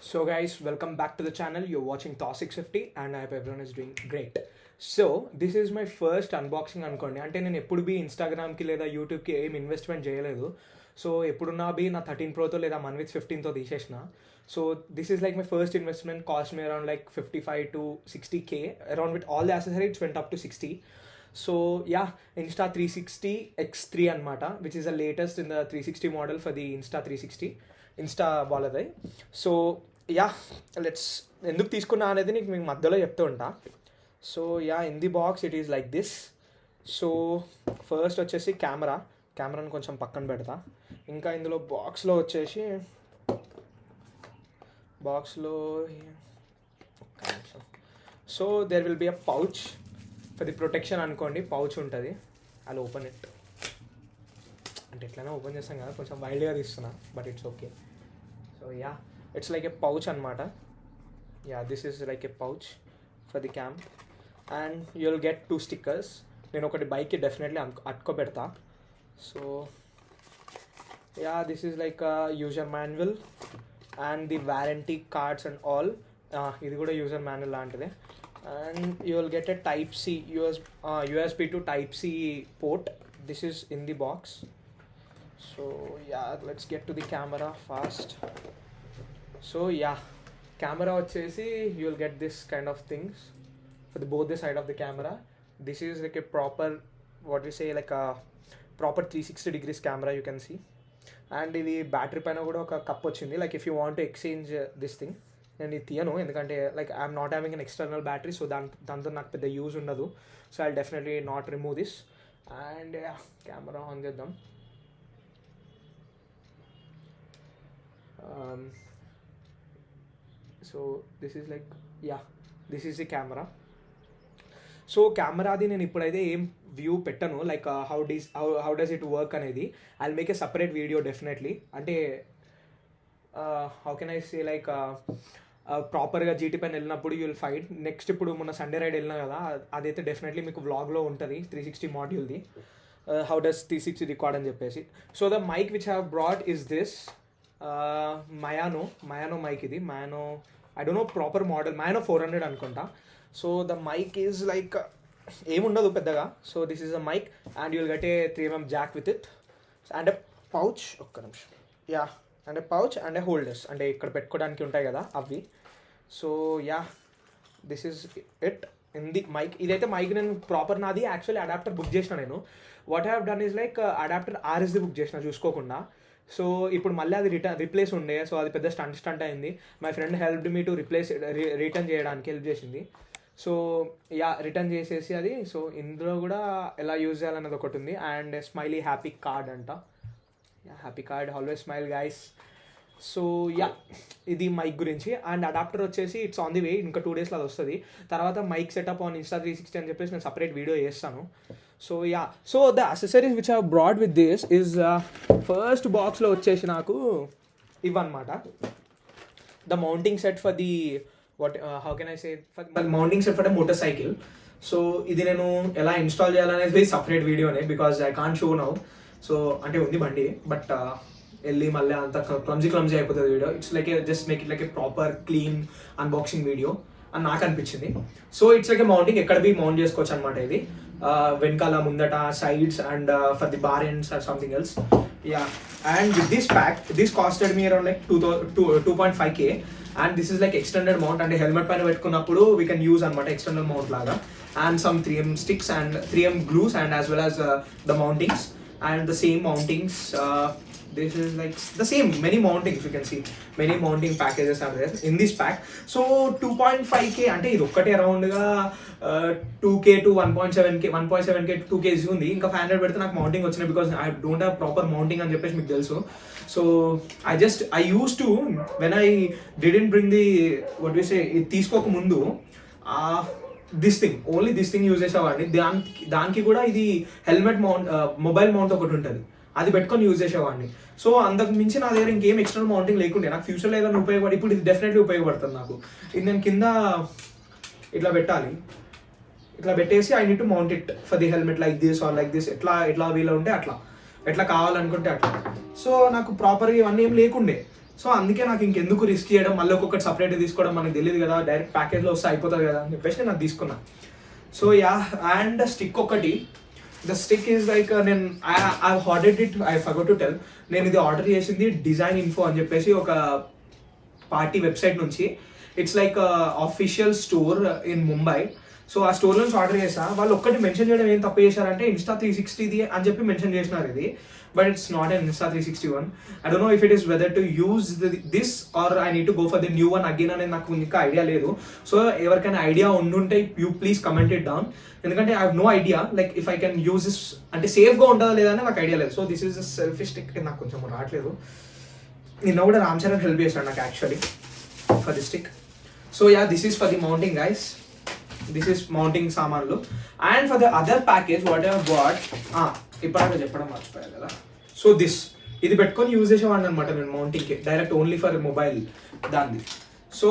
So guys, welcome back to the channel. You're watching THOR 650 and I hope everyone is doing great. So this is my first unboxing అనుకోండి. అంటే నేను ఎప్పుడు be ఇన్స్టాగ్రామ్కి లేదా యూట్యూబ్కి ఏం investment చేయలేదు. So ఎప్పుడున్నా be నా 13 ప్రోతో లేదా మన్విత్ 15తో తీసేసిన. So this is like my first investment. Cost me around like 55 to 60K. Around with all the accessories it's went up to 60. So yeah, Insta 360 X3 అనమాట, which is the latest in the 360 model for the Insta 360 Insta వాళ్ళది. So yeah, let's ఎందుకు తీసుకున్నా అనేది నీకు మీకు మధ్యలో చెప్తూ ఉంటా. So yeah, in the box it is like this. So first వచ్చేసి కెమెరాని కొంచెం పక్కన పెడతా. ఇంకా ఇందులో బాక్స్లో so there will be a pouch for the protection అనుకోండి. పౌచ్ ఉంటుంది, అది ఓపెన్ ఇట్ అంటే ఎట్లయినా ఓపెన్ చేస్తాం కదా, కొంచెం వైల్డ్గా తీస్తున్నా but it's okay. So yeah, it's like a pouch అనమాట. Yeah, this is like a pouch for the cam and you will get 2 stickers. నేను ఒకటి బైక్కి డెఫినెట్లీ అట్టుకోబెడతా. So yeah, this is like user manual and the warranty cards and all. ఇది కూడా user manual లాంటిదే. And you will get a type C USB to type C port. This is in the box. So yeah, let's get to the camera fast. So yeah, camera వచ్చేసి you will get this kind of things for both the side of the camera. This is like a proper, what we say, like a proper 360 degrees camera you can see. And ఇది battery పైన కూడా ఒక cup వచ్చింది. Like if you want to exchange this thing, నేను ఇది తీయను ఎందుకంటే like I'm not having an external battery. So దాంతో నాకు పెద్ద యూజ్ ఉండదు. So I definitely not remove this. And camera on చేద్దాం. So this is like this is the camera. So కెమెరాది నేను ఇప్పుడైతే ఏం వ్యూ పెట్టను, like how does it work అనేది. I will make a separate video definitely. అంటే how can I say, like ప్రాపర్గా GT పైన వెళ్ళినప్పుడు యూ విల్ ఫైట్. నెక్స్ట్ ఇప్పుడు మొన్న సండే రైడ్ వెళ్ళినా కదా, అదైతే డెఫినెట్లీ మీకు వ్లాగ్లో ఉంటుంది 360 మాడ్యూల్ది, హౌ డస్ 360 రికార్డ్ అని చెప్పేసి. So the mic which have brought is this Maono mic. ఇది Maono, I don't know proper model, Maono 400 అనుకుంటా. So the mic is like ఏముండదు పెద్దగా. So this is a mic and you will get a 3mm jack with it and a pouch. ఒక్క నిమిషం. Yeah, and a pouch and a holders, అంటే ఇక్కడ పెట్టుకోవడానికి ఉంటాయి కదా అవి. So yeah, this is it in the mic. ఇదైతే mic నేను ప్రాపర్ నాది యాక్చువల్లీ అడాప్టర్ బుక్ చేసిన. నేను what have done is like adapter RSది బుక్ చేసిన చూసుకోకుండా. సో ఇప్పుడు మళ్ళీ అది రిప్లేస్ ఉండే. సో అది పెద్ద స్టంట్ అయింది. My friend helped me to return చేయడానికి హెల్ప్ చేసింది. సో యా, రిటర్న్ చేసేసి అది. సో ఇందులో కూడా ఎలా యూజ్ చేయాలన్నది ఒకటి ఉంది. అండ్ స్మైలీ హ్యాపీ కార్డ్ అంట. Happy card, always smile guys. So yeah, ఇది మైక్ గురించి. అండ్ అడాప్టర్ వచ్చేసి ఇట్స్ ఆన్ ది వే, ఇంకా 2 daysలో అది వస్తుంది. తర్వాత మైక్ సెటప్ ఆన్ ఇన్స్టా 360 అని చెప్పేసి నేను సపరేట్ వీడియో చేస్తాను. So yeah, so the accessories which have brought with this is first బాక్స్లో వచ్చేసి నాకు ఇవన్నమాట. The mounting set for the how can I say, for mounting set for the motorcycle. So ఇది నేను ఎలా install చేయాలనేది separate వీడియోనే, because I can't show now. So అంటే ఉంది బండి, బట్ వెళ్ళి మళ్ళీ అంత క్లమ్జీ అయిపోతుంది video. It's like just make it like a proper clean unboxing video అని నాకు అనిపించింది. So it's like a mounting, ఎక్కడ బి మౌంట్ చేసుకోవచ్చు అనమాట ఇది. వెనకాల, ముందట, sides and for the bar ends or something else. Yeah, and with this pack this costed me around like 2.5K. And this is like extended mount, అంటే helmet పైన పెట్టుకున్నప్పుడు we can use అనమాట extended mount లాగా. And some 3M sticks and 3M glues and as well as the mountings and the same mountings. This is like the same, many mountings you can see, many mounting packages are there in this pack. So 2.5K అంటే ఇది ఒక్కటే around గా 2K to 1.7K 2K ఉంది. ఇంకా 500 పెడితే నాకు mounting వచ్చినాయి, because I don't have proper mounting అని చెప్పేసి మీకు తెలుసు. So I use to when I didn't bring the what we say, ఇది తీసుకోక ముందు ఓన్లీ దిస్ థింగ్ యూజ్ చేసేవాడిని. దానికి కూడా ఇది హెల్మెట్ మౌంట్, మొబైల్ మౌంట్ ఒకటి ఉంటుంది, అది పెట్టుకొని యూజ్ చేసేవాడిని. సో అంతకు మించి నా దగ్గర ఇంకేం ఎక్స్టర్నల్ మౌంటింగ్ లేకుండే. నాకు ఫ్యూచర్లో ఏదైనా ఉపయోగపడి, ఇప్పుడు ఇది డెఫినెట్లీ ఉపయోగపడుతుంది నాకు. ఇది నేను కింద ఇట్లా పెట్టాలి, ఇట్లా పెట్టేసి I need to mount it for the helmet like this or like this, ఎట్లా వీలు ఉంటే అట్లా, ఎట్లా కావాలనుకుంటే అట్లా. సో నాకు ప్రాపర్గా ఇవన్నీ ఏం లేకుండే. సో అందుకే నాకు ఇంకెందుకు రిస్క్ చేయడం, మళ్ళీ ఒక్కొక్కటి సపరేట్గా తీసుకోవడం మనకు తెలియదు కదా, డైరెక్ట్ ప్యాకేజ్లో వస్తే అయిపోతుంది కదా అని చెప్పేసి నేను అది తీసుకున్నా. సో యా, అండ్ స్టిక్ ఒకటి, ద స్టిక్ ఈజ్ లైక్ నేను I ordered it, I forgot to tell, నేను ఇది ఆర్డర్ చేసింది డిజైన్ ఇన్ఫో అని చెప్పేసి ఒక పార్టీ వెబ్సైట్ నుంచి. It's like official store in Mumbai. So ఆ స్టోర్ నుంచి ఆర్డర్ చేసా. వాళ్ళు ఒక్కటి మెన్షన్ చేయడం ఏం తప్పు చేశారంటే Insta360 అని చెప్పి మెన్షన్ చేసినారు ఇది, but it's not an Insta360 I don't know if it is whether to use this or I need to go for the new one again అనేది నాకు ఇంకా ఐడియా లేదు. సో ఎవరికైనా ఐడియా ఉండుంటే you please comment it down, ఎందుకంటే I have no idea like if I can use this అంటే సేఫ్గా ఉంటుందా లేదా అని నాకు ఐడియా లేదు. So this is a selfie stick, నాకు కొంచెం రావట్లేదు. నిన్న కూడా రామ్ చరణ్ హెల్ప్ చేశాడు నాకు actually for the stick. So yeah, this is for the mounting guys, this is mounting సామాన్లు. And for the other package whatever bought, ఇప్పుడు చెప్పడం మర్చిపోయారు కదా. సో ఇది పెట్టుకొని యూజ్ చేసేవాడిని అనమాట నేను మౌంటింగ్కి, డైరెక్ట్ ఓన్లీ ఫర్ మొబైల్ దాన్ని. So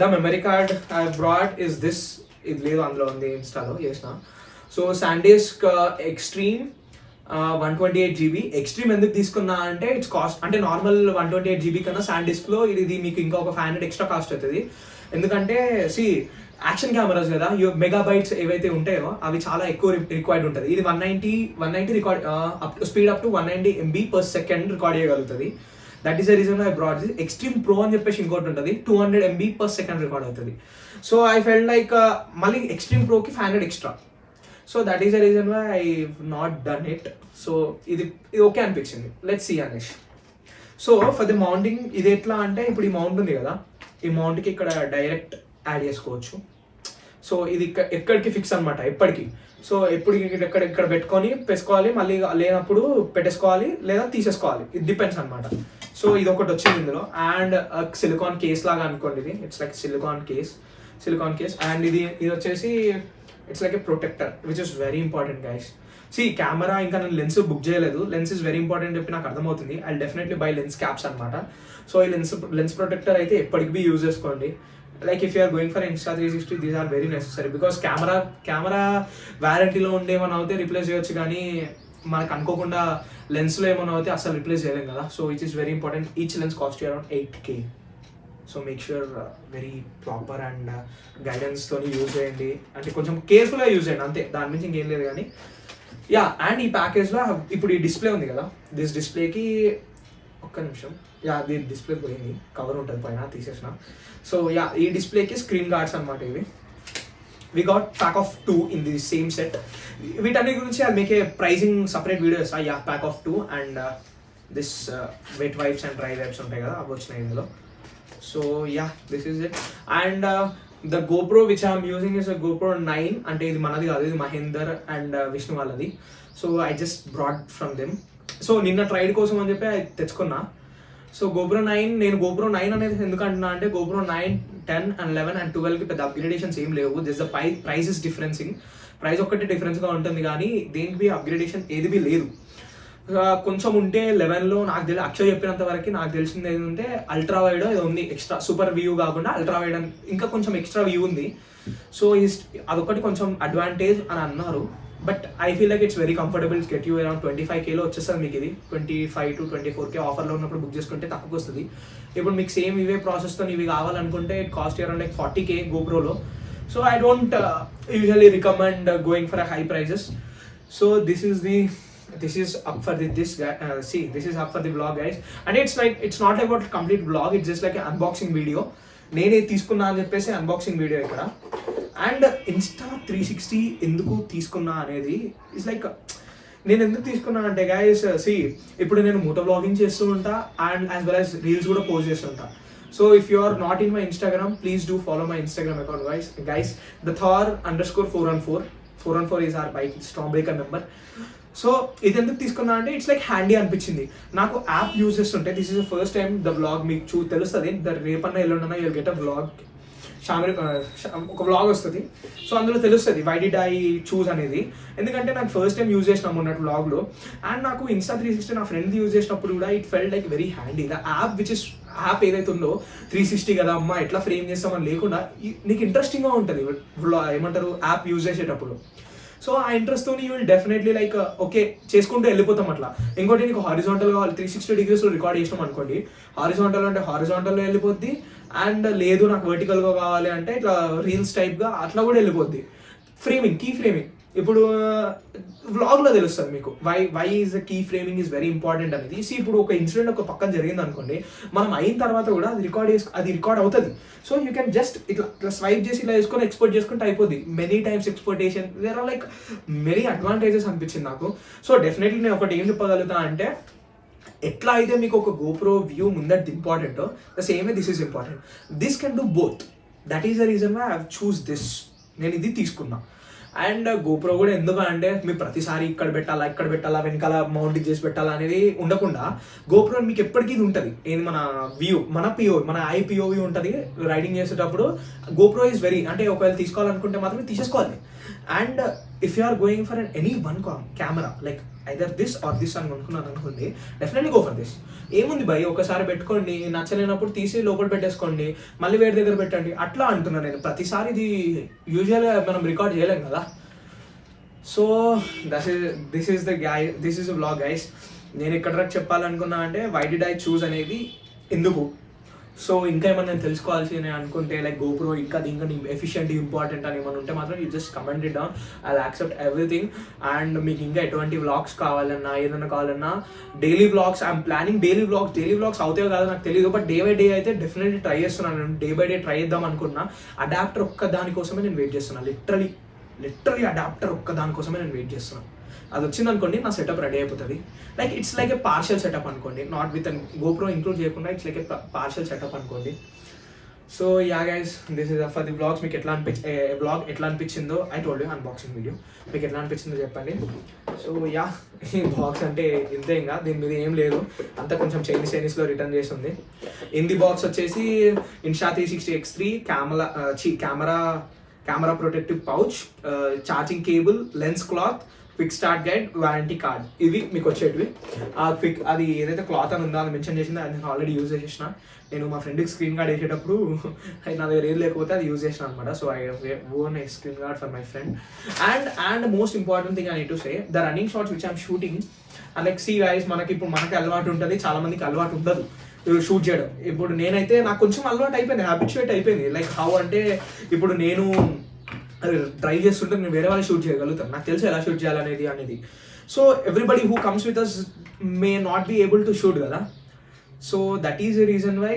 the memory card I brought is this, ఇది లేదు అందులో ఉంది, ఇన్స్టాలో చేసిన. So SanDisk extreme 128 GB. Extreme ఎందుకు తీసుకున్నా అంటే ఇట్స్ కాస్ట్, అంటే నార్మల్ 128 GB కన్నా శాండిస్క్లో ఇది మీకు ఇంకా ఒక 500 ఎక్స్ట్రా కాస్ట్ అవుతుంది. ఎందుకంటే యాక్షన్ కెమెరాస్ కదా, మెగాబైట్స్ ఏవైతే ఉంటాయో అవి చాలా ఎక్కువ రిక్వైర్డ్ ఉంటుంది. ఇది 190 record speed up to 190 MB per second record చేయగలుగుతుంది. That is the reason I brought this. Extreme pro అని చెప్పేసి ఇంకోటి ఉంటుంది, 200 MB per second రికార్డ్ అవుతుంది. సో ఐ ఫెల్ట్ లైక్ మళ్ళీ ఎక్స్ట్రీమ్ ప్రోకి 500 extra. So that is the reason why I not done it. So ఇది okay అనిపించింది. Let's see Anesh. So for the mounting ఇది ఎట్లా అంటే, ఇప్పుడు ఈ మౌంట్ ఉంది కదా, ఈ మౌంట్కి ఇక్కడ డైరెక్ట్ యాడ్ చేసుకోవచ్చు. సో ఇది ఎక్కడికి ఫిక్స్ అనమాట ఎప్పటికీ. సో ఎప్పుడు ఇక్కడ పెట్టుకొని పెట్టుకోవాలి, మళ్ళీ లేనప్పుడు పెట్టేసుకోవాలి లేదా తీసేసుకోవాలి, ఇది డిపెండ్స్ అనమాట. సో ఇది ఒకటి వచ్చింది ఇందులో. అండ్ సిలికాన్ కేస్ లాగా అనుకోండి, ఇది it's like silicone case. And ఇది వచ్చేసి it's like a protector which is very important guys. Camera ఇంకా నేను లెన్స్ బుక్ చేయలేదు, లెన్స్ ఇస్ వెరీ ఇంపార్టెంట్ చెప్పి నాకు అర్థమవుతుంది. I definitely buy lens caps అనమాట. సో ఈ లెన్స్ ప్రొటెక్టర్ అయితే ఎప్పటికి బి యూజ్ చేసుకోండి. Like if you are going for Insta360 these are very necessary, because camera వ్యారంటీలో ఉండే ఏమైనా అవుతే రిప్లేస్ చేయొచ్చు, కానీ మనకు అనుకోకుండా లెన్స్లో ఏమైనా అవుతే అసలు రిప్లేస్ చేయలేం కదా. So it is very important. Each lens cost around 8K. So make sure very proper and గైడెన్స్తో యూజ్ చేయండి, అంటే కొంచెం కేర్ఫుల్గా యూజ్ చేయండి అంతే, దాని నుంచి ఇంకేం లేదు. కానీ యా, అండ్ ఈ ప్యాకేజ్లో ఇప్పుడు ఈ డిస్ప్లే ఉంది కదా, దిస్ డిస్ప్లేకి ఒక్క నిమిషం, యా అది డిస్ప్లే పోయింది, కవర్ ఉంటుంది పైన తీసేసిన. సో యా, ఈ డిస్ప్లేకి స్క్రీన్ గార్డ్స్ అనమాట ఇవి. We got pack of 2 in the same set. వీటన్ని గురించి I make a prizing separate videos. Yeah, pack of 2 and this wet wipes and dry wipes ఉంటాయి కదా, అవి వచ్చినాయి ఇందులో. So yeah, this is it. And the GoPro which I'm using is GoPro 9, అంటే ఇది మనది కాదు, ఇది మహేందర్ అండ్ విష్ణు వాళ్ళది. So I just broad from them. So నిన్న ట్రైడ్ కోసం అని చెప్పి తెచ్చుకున్నా. సో GoPro 9, నేను GoPro 9 అనేది ఎందుకు అంటున్నా అంటే, GoPro 9, 10 and 11 and 12కి పెద్ద అప్గ్రేడేషన్స్ ఏం లేవు. Just the price is differencing, price ఒక్కటే డిఫరెన్స్గా ఉంటుంది, కానీ దేనికి అప్గ్రేడేషన్ ఏది బి లేదు. కొంచెం ఉంటే 11లో నాకు తెలియదు, అక్షయ్ చెప్పినంత వరకు నాకు తెలిసింది ఏంటంటే అల్ట్రా వైడ్ ఏదో ఉంది ఎక్స్ట్రా, సూపర్ వ్యూ కాకుండా అల్ట్రా వైడ్ అని ఇంకా కొంచెం ఎక్స్ట్రా వ్యూ ఉంది. సో అదొకటి కొంచెం అడ్వాంటేజ్ అని అన్నారు. But I feel like it's very comfortable, get you around 25Kలో వచ్చేస్తుంది మీకు ఇది. 25 to 24K ఆఫర్లో ఉన్నప్పుడు బుక్ చేసుకుంటే తక్కువకి వస్తుంది. ఇప్పుడు మీకు సేమ్ ఇవే ప్రాసెస్తో ఇవి కావాలనుకుంటే it cost around like 40K GoProలో. So I don't usually recommend going for high prices. సో this is up for this is up for the vlog guys, and it's not about complete vlog, it's just like an unboxing video. నేనే తీసుకున్నా అని చెప్పేసి unboxing video ఇక్కడ. And Insta360 ఎందుకు తీసుకున్నా అనేది it's like, నేను ఎందుకు తీసుకున్నా అంటే గైస్, ఇప్పుడు నేను మోటో వ్లాగింగ్ చేస్తూ ఉంటా and as well as reels కూడా పోస్ట్ చేస్తుంటా. So if you are not in my Instagram, please do follow my Instagram account guys. The Thor_414 is our bike Storm Breaker member. So ఇది ఎందుకు తీసుకున్నా అంటే it's like handy అనిపించింది నాకు. App use చేస్తుంటే this is the first time the vlog మీకు తెలుస్తుంది. రేపన్నా ఎల్లుండన్నా you'll get a vlog, ఒక వ్లాగ్ వస్తుంది. సో అందులో తెలుస్తుంది వై డిడ్ ఐ చూజ్ అనేది. ఎందుకంటే నాకు ఫస్ట్ టైం యూజ్ చేసినాము ఉన్నట్టు వ్లాగ్లో. అండ్ నాకు Insta360 నా ఫ్రెండ్ యూజ్ చేసినప్పుడు కూడా it felt like very handy. The app ఏదైతే ఉందో 360 కదా అమ్మా ఎట్లా ఫ్రేమ్ చేస్తామని లేకుండా నీకు ఇంట్రెస్టింగ్గా ఉంటుంది ఏమంటారు యాప్ యూజ్ చేసేటప్పుడు. సో ఆ ఇంట్రెస్ట్తో you will definitely like okay చేసుకుంటూ వెళ్ళిపోతాం అట్లా. ఇంకోటి నీకు హారిజాంటల్ కావాలి 360 degreesలో రికార్డ్ చేసినాం అనుకోండి, హారిజాంటల్ అంటే హారిజాంటల్లో వెళ్ళిపోద్ది, అండ్ లేదు నాకు వర్టికల్గా కావాలి అంటే ఇట్లా రీల్స్ టైప్గా అట్లా కూడా వెళ్ళిపోద్ది. ఫ్రేమింగ్, కీ ఫ్రేమింగ్ ఇప్పుడు వ్లాగ్లో తెలుస్తుంది మీకు why is the key framing is very important అనేది. ఇప్పుడు ఒక ఇన్సిడెంట్ ఒక పక్కన జరిగింది అనుకోండి, మనం అయిన తర్వాత కూడా అది రికార్డ్ అవుతుంది. సో యూ కెన్ జస్ట్ ఇట్లా స్వైప్ చేసి ఇలా వేసుకొని ఎక్స్పోర్ట్ చేసుకుంటే అయిపోద్ది. Many times exportation, there are like many advantages అనిపించింది నాకు. సో డెఫినెట్లీ నేను ఒకటి ఏం చెప్పగలుగుతాను అంటే, ఎట్లా అయితే మీకు ఒక గోప్రో వ్యూ ముందటి important, the same way this is important. This can do both. That is the reason why I choose దిస్. నేను ఇది తీసుకున్నా. అండ్ గోప్రో కూడా ఎందుకు అంటే మీరు ప్రతిసారి ఇక్కడ పెట్టాలా వెనకాల మౌంటింగ్ చేసి పెట్టాలా అనేది ఉండకుండా, గోప్రో మీకు ఎప్పటికీ ఇది ఉంటుంది. ఏంది మన వ్యూ, మన ఐ పిఓవి ఉంటుంది రైడింగ్ చేసేటప్పుడు. గోప్రో ఈజ్ వెరీ అంటే ఒకవేళ తీసుకోవాలనుకుంటే మాత్రమే తీసేసుకోవాలి. And if you are going for any one camera like either this or this అని అనుకున్నాను అనుకోండి, డెఫినెట్లీ గో ఫర్ దిస్. ఏముంది భయ్, ఒకసారి పెట్టుకోండి, నచ్చలేనప్పుడు తీసి లోపల పెట్టేసుకోండి, మళ్ళీ వేరే దగ్గర పెట్టండి, అట్లా అంటున్నాను నేను. ప్రతిసారి ఇది యూజువల్గా మనం రికార్డ్ చేయలేం కదా. So this is the vlog guys. నేను ఎక్కడ చెప్పాలనుకున్నా అంటే వై డిడ్ ఐ చూస్ అనేది ఎందుకు. సో ఇంకా ఏమన్నా నేను తెలుసుకోవాల్సి నేను అనుకుంటే లైక్ గోప్రో ఇంకా ఎఫిషియెంట్ ఇంపార్టెంట్ అని ఏమైనా ఉంటే మాత్రం you just comment it down, I will accept everything. And మీకు ఇంకా ఎటువంటి వ్లాగ్స్ కావాలన్నా ఏదైనా కావాలన్నా daily vlogs, I'm planning daily vlogs అవుతాయో కాదో నాకు తెలియదు, బట్ డే బై డే అయితే డెఫినెట్లీ ట్రై చేస్తున్నాను. నేను డే బై డే ట్రై చేద్దాం అనుకున్నా. అడాప్టర్ ఒక్క దానికోసమే నేను వెయిట్ చేస్తున్నాను. లిటరలీ అడాప్టర్ ఒక్క దానికోసమే నేను వెయిట్ చేస్తున్నాను. అది వచ్చింది అనుకోండి, నా సెటప్ రెడీ అయిపోతుంది. Like it's like a partial setup అనుకోండి, నాట్ విత్ గోప్రో ఇంక్లూడ్ చేయకుండా it's like a partial setup అనుకోండి. So yeah guys, this is for the vlogs. మీకు వ్లాగ్ ఎట్లా అనిపించిందో I told you unboxing video, మీకు ఎట్లా అనిపించిందో చెప్పండి. సో యా, ఈ బాక్స్ అంటే ఇంతే, ఇంకా దీని మీద ఏం లేదు, అంతా కొంచెం చైనీస్లో రిటర్న్ చేసి ఉంది. ఇన్ ది బాక్స్ వచ్చేసి ఇన్షా 360X3 camera protective pouch, charging cable, lens cloth, quick start guide, warranty card, ఇవి మీకు వచ్చేటివి. అది ఏదైతే క్లాత్ అని ఉందో అది మెన్షన్ చేసిందో అది నేను ఆల్రెడీ యూజ్ చేసిన. నేను మా ఫ్రెండ్కి స్క్రీన్ గార్డ్ వేసేటప్పుడు నా దగ్గర ఏది లేకపోతే అది యూజ్ చేసిన అనమాట. So I own a screen guard for my friend. And most important thing I need to say, the running shots which I'm shooting, like see guys, మనకి అలవాటు ఉంటుంది, చాలా మందికి అలవాటు ఉండదు షూట్ చేయడం. ఇప్పుడు నేనైతే నాకు కొంచెం అలవాటు అయిపోయింది, హ్యాబిచుయేట్ అయిపోయింది. లైక్ హౌ అంటే ఇప్పుడు నేను ట్రై చేస్తుంటే నేను వేరే వాళ్ళు షూట్ చేయగలుగుతాను, నాకు తెలుసు ఎలా షూట్ చేయాలనేది. So everybody who comes with us may not be able to shoot కదా. So that is the reason why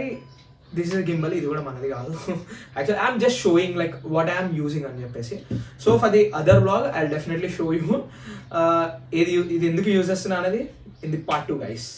this is gimbal. ఇది కూడా మనది కాదు actually, I'm just showing like what I'm using అని చెప్పేసి. So for the other blog I definitely show you ఇది ఎందుకు use చేస్తున్నా అనేది ఇన్ ది పార్ట్ 2 గైస్.